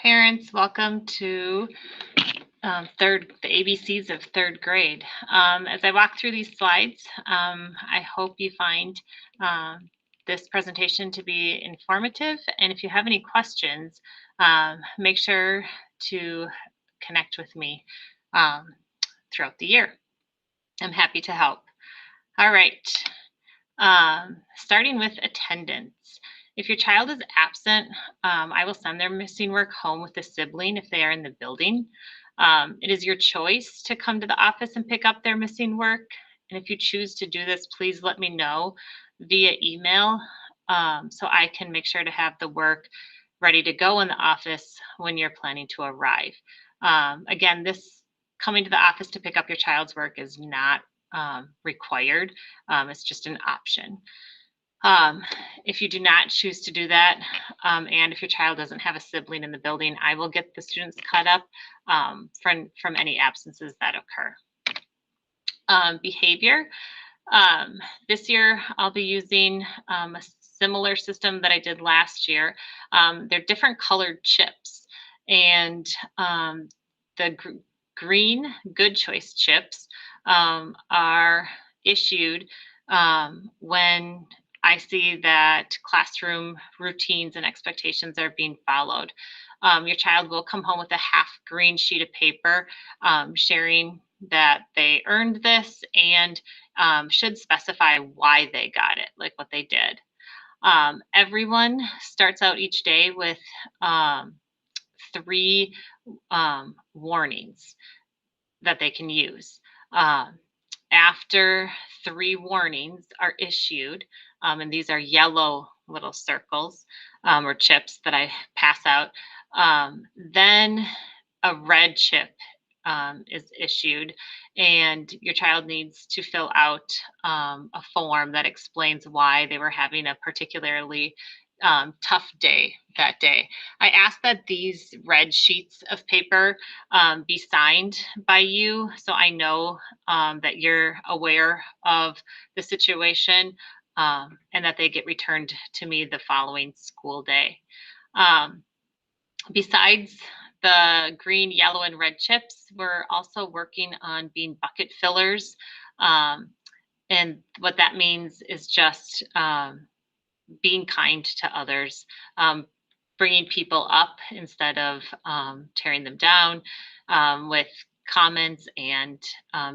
Parents, welcome to the ABCs of third grade. As I walk through these slides, I hope you find this presentation to be informative. And if you have any questions, make sure to connect with me throughout the year. I'm happy to help. All right, starting with attendance. If your child is absent, I will send their missing work home with a sibling if they are in the building. It is your choice to come to the office and pick up their missing work. And if you choose to do this, please let me know via email so I can make sure to have the work ready to go in the office when you're planning to arrive. Again, this coming to the office to pick up your child's work is not required. It's just an option. If you do not choose to do that, and if your child doesn't have a sibling in the building, I will get the students caught up from any absences that occur. Behavior. This year, I'll be using a similar system that I did last year. They're different colored chips, and the green Good Choice chips are issued when I see that classroom routines and expectations are being followed. Your child will come home with a half green sheet of paper sharing that they earned this and should specify why they got it, like what they did. Everyone starts out each day with 3 warnings that they can use. After 3 warnings are issued, and these are yellow little circles or chips that I pass out, then a red chip is issued, and your child needs to fill out a form that explains why they were having a particularly tough day that day. I ask that these red sheets of paper be signed by you so I know that you're aware of the situation and that they get returned to me the following school day. Besides the green, yellow, and red chips, we're also working on being bucket fillers. And what that means is just being kind to others, bringing people up instead of tearing them down with comments and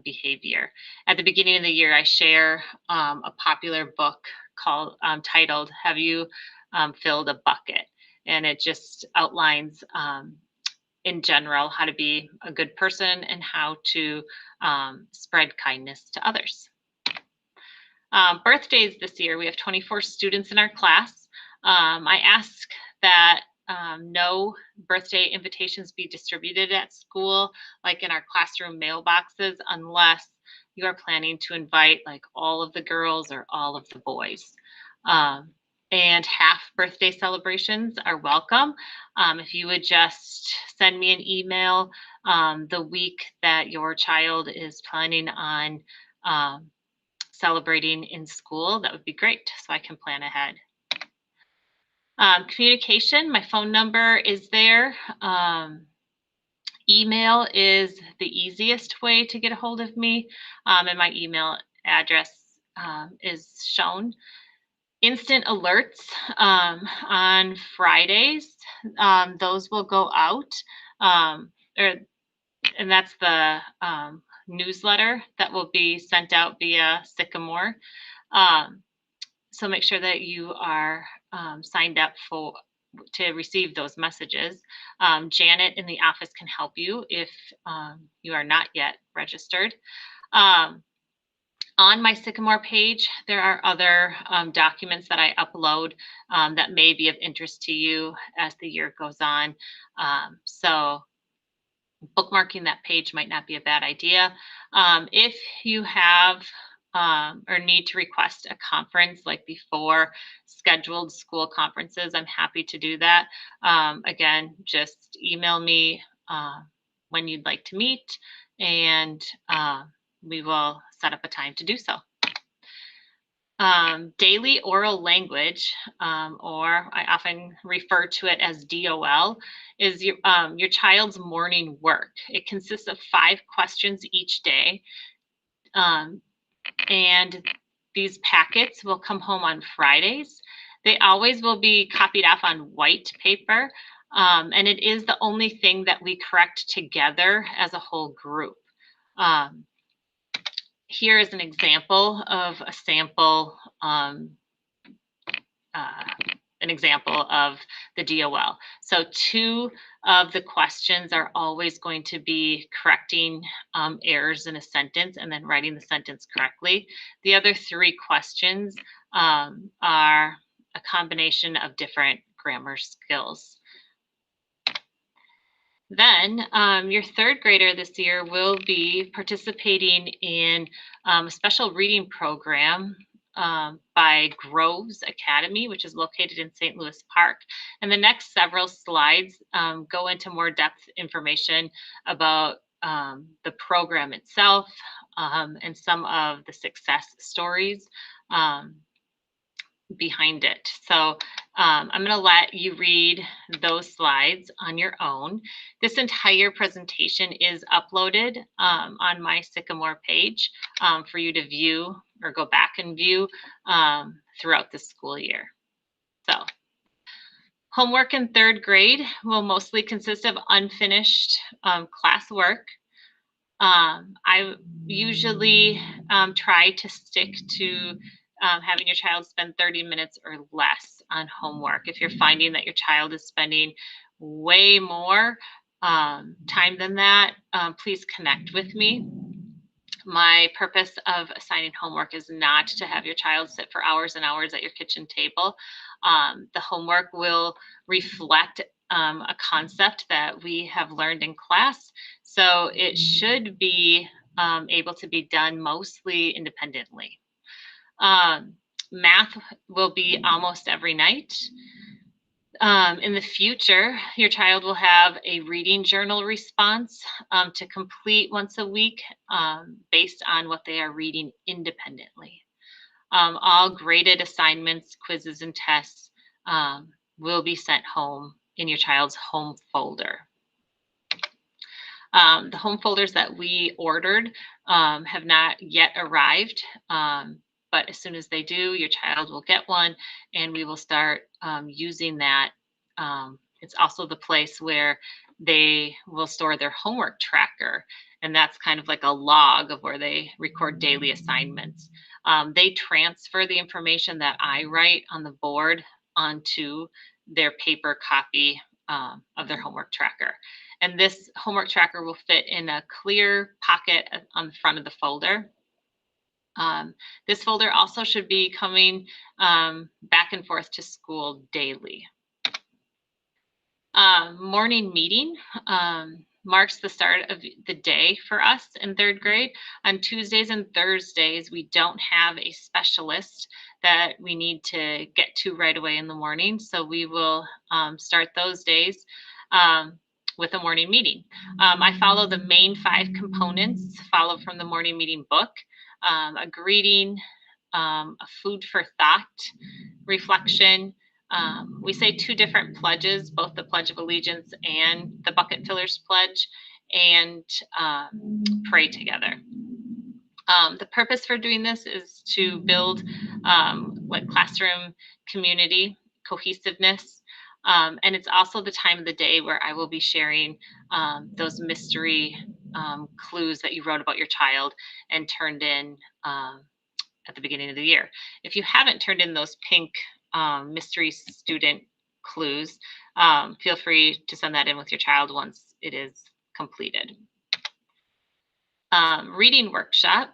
behavior. At the beginning of the year, I share a popular book titled, "Have You Filled a Bucket?" And it just outlines in general how to be a good person and how to spread kindness to others. Birthdays this year, we have 24 students in our class. I ask that no birthday invitations be distributed at school, like in our classroom mailboxes, unless you are planning to invite like all of the girls or all of the boys. And half birthday celebrations are welcome. If you would just send me an email the week that your child is planning on celebrating in school, that would be great, so I can plan ahead. Communication, my phone number is there. Email is the easiest way to get a hold of me, and my email address is shown. Instant alerts on Fridays, those will go out, and that's the newsletter that will be sent out via Sycamore. So make sure that you are signed up to receive those messages. Janet in the office can help you if you are not yet registered. On my Sycamore page, there are other documents that I upload that may be of interest to you as the year goes on. So bookmarking that page might not be a bad idea. If you have or need to request a conference like before scheduled school conferences, I'm happy to do that. Again, just email me when you'd like to meet, and we will set up a time to do so. Daily oral language, or I often refer to it as DOL, is your child's morning work. It consists of 5 questions each day, and these packets will come home on Fridays. They always will be copied off on white paper, and it is the only thing that we correct together as a whole group. Here is an example of a sample, an example of the DOL. So 2 of the questions are always going to be correcting errors in a sentence and then writing the sentence correctly. The other 3 questions are a combination of different grammar skills. Then your 3rd grader this year will be participating in a special reading program by Groves Academy, which is located in St. Louis Park. And the next several slides go into more depth information about the program itself and some of the success stories behind it. So I'm going to let you read those slides on your own. This entire presentation is uploaded on my Sycamore page for you to view or go back and view throughout the school year. So homework in 3rd grade will mostly consist of unfinished classwork. I usually try to stick to having your child spend 30 minutes or less on homework. If you're finding that your child is spending way more time than that, please connect with me. My purpose of assigning homework is not to have your child sit for hours and hours at your kitchen table. The homework will reflect a concept that we have learned in class, so it should be able to be done mostly independently. Math will be almost every night. In the future, your child will have a reading journal response to complete once a week based on what they are reading independently. All graded assignments, quizzes, and tests will be sent home in your child's home folder. The home folders that we ordered have not yet arrived, but as soon as they do, your child will get one and we will start using that. It's also the place where they will store their homework tracker, and that's kind of like a log of where they record daily assignments. They transfer the information that I write on the board onto their paper copy of their homework tracker. And this homework tracker will fit in a clear pocket on the front of the folder. This folder also should be coming back and forth to school daily. Morning meeting marks the start of the day for us in 3rd grade. On Tuesdays and Thursdays, we don't have a specialist that we need to get to right away in the morning. So we will start those days with a morning meeting. I follow the main 5 components followed from the morning meeting book: a greeting, a food for thought, reflection. We say 2 different pledges, both the Pledge of Allegiance and the Bucket Fillers Pledge, and pray together. The purpose for doing this is to build like classroom community, cohesiveness, and it's also the time of the day where I will be sharing those mystery clues that you wrote about your child and turned in at the beginning of the year. If you haven't turned in those pink mystery student clues, feel free to send that in with your child once it is completed. Reading workshop.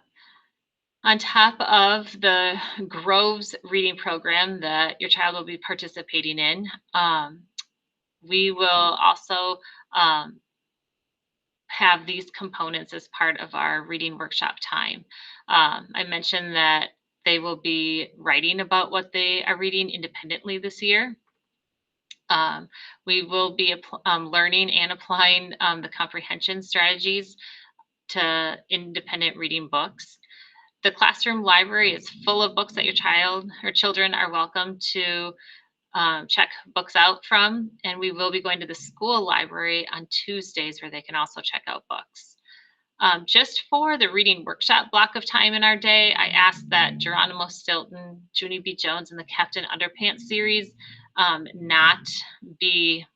On top of the Groves reading program that your child will be participating in, we will also have these components as part of our reading workshop time. I mentioned that they will be writing about what they are reading independently this year. We will be learning and applying the comprehension strategies to independent reading books. The classroom library is full of books that your child or children are welcome to check books out from, and we will be going to the school library on Tuesdays where they can also check out books. Just for the reading workshop block of time in our day, I asked that Geronimo Stilton, Junie B. Jones, and the Captain Underpants series not be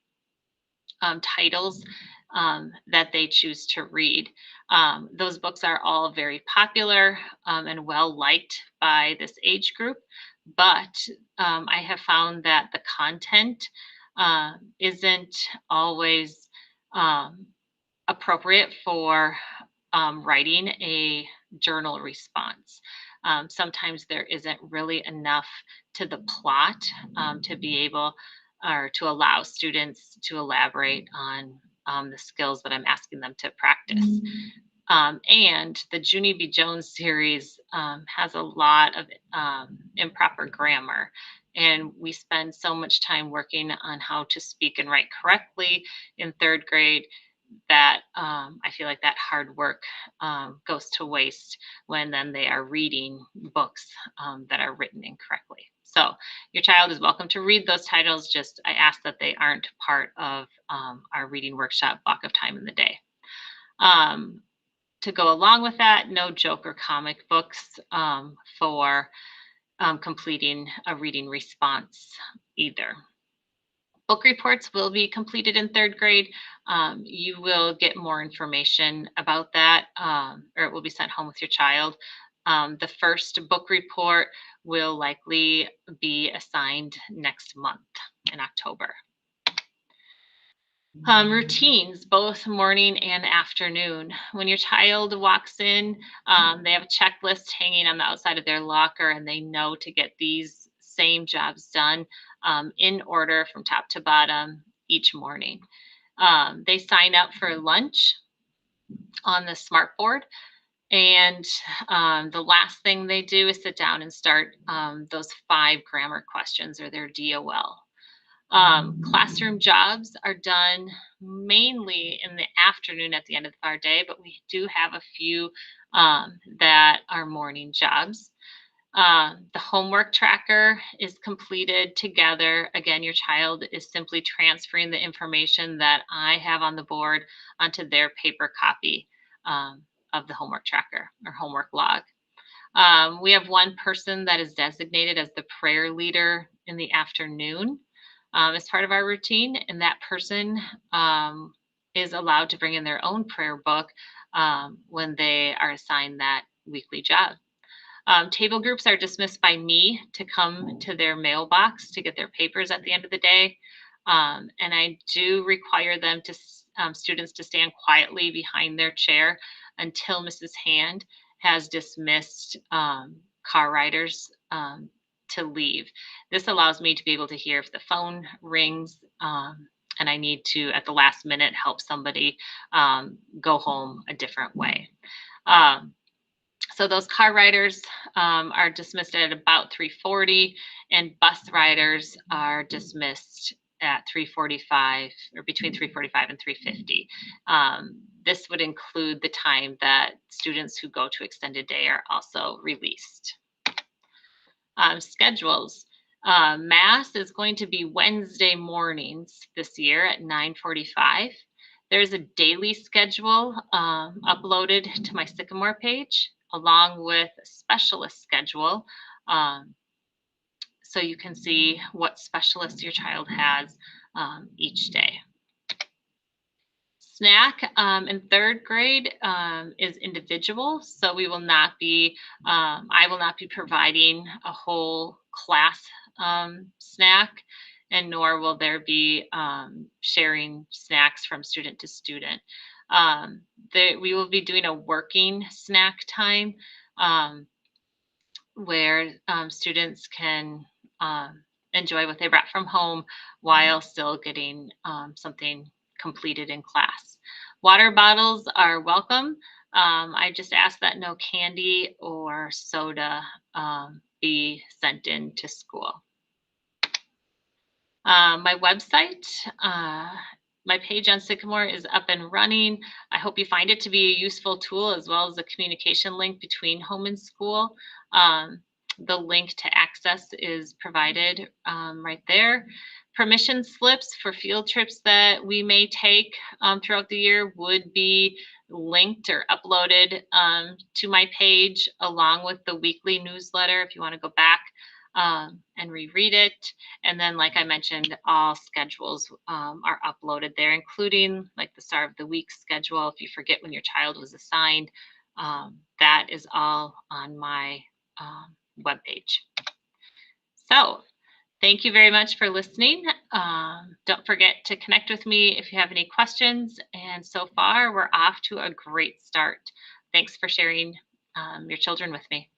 titles that they choose to read. Those books are all very popular and well liked by this age group, but I have found that the content isn't always appropriate for writing a journal response. Sometimes there isn't really enough to the plot to be able or to allow students to elaborate on the skills that I'm asking them to practice. And the Junie B. Jones series has a lot of improper grammar. And we spend so much time working on how to speak and write correctly in third grade that I feel like that hard work goes to waste when then they are reading books that are written incorrectly. So your child is welcome to read those titles, just I ask that they aren't part of our reading workshop block of time in the day. To go along with that, no joke or comic books for completing a reading response either. Book reports will be completed in third grade. You will get more information about that, or it will be sent home with your child. The first book report will likely be assigned next month in October. Routines, both morning and afternoon. When your child walks in, they have a checklist hanging on the outside of their locker, and they know to get these same jobs done in order from top to bottom each morning. They sign up for lunch on the smartboard, and the last thing they do is sit down and start those 5 grammar questions or their DOL. Classroom jobs are done mainly in the afternoon at the end of our day, but we do have a few that are morning jobs. The homework tracker is completed together. Again, your child is simply transferring the information that I have on the board onto their paper copy of the homework tracker or homework log. We have one person that is designated as the prayer leader in the afternoon as part of our routine, and that person is allowed to bring in their own prayer book when they are assigned that weekly job. Table groups are dismissed by me to come to their mailbox to get their papers at the end of the day. And I do require them to students to stand quietly behind their chair until Mrs. Hand has dismissed car riders to leave. This allows me to be able to hear if the phone rings and I need to, at the last minute, help somebody go home a different way. So those car riders are dismissed at about 3:40, and bus riders are dismissed at 3:45 or between 3:45 and 3:50. This would include the time that students who go to extended day are also released. Schedules. Mass is going to be Wednesday mornings this year at 9:45. There's a daily schedule uploaded to my Sycamore page, along with a specialist schedule. So you can see what specialist your child has each day. Snack in third grade is individual, so we will not be, I will not be providing a whole class snack, and nor will there be sharing snacks from student to student. We will be doing a working snack time where students can enjoy what they brought from home while still getting something completed in class. Water bottles are welcome. I just ask that no candy or soda be sent in to school. My website my page on Sycamore is up and running. I hope you find it to be a useful tool as well as a communication link between home and school. The link to access is provided right there. Permission slips for field trips that we may take throughout the year would be linked or uploaded to my page along with the weekly newsletter if you want to go back and reread it. And then, like I mentioned, all schedules are uploaded there, including like the Star of the Week schedule. If you forget when your child was assigned, that is all on my webpage. So thank you very much for listening. Don't forget to connect with me if you have any questions. And so far, we're off to a great start. Thanks for sharing your children with me.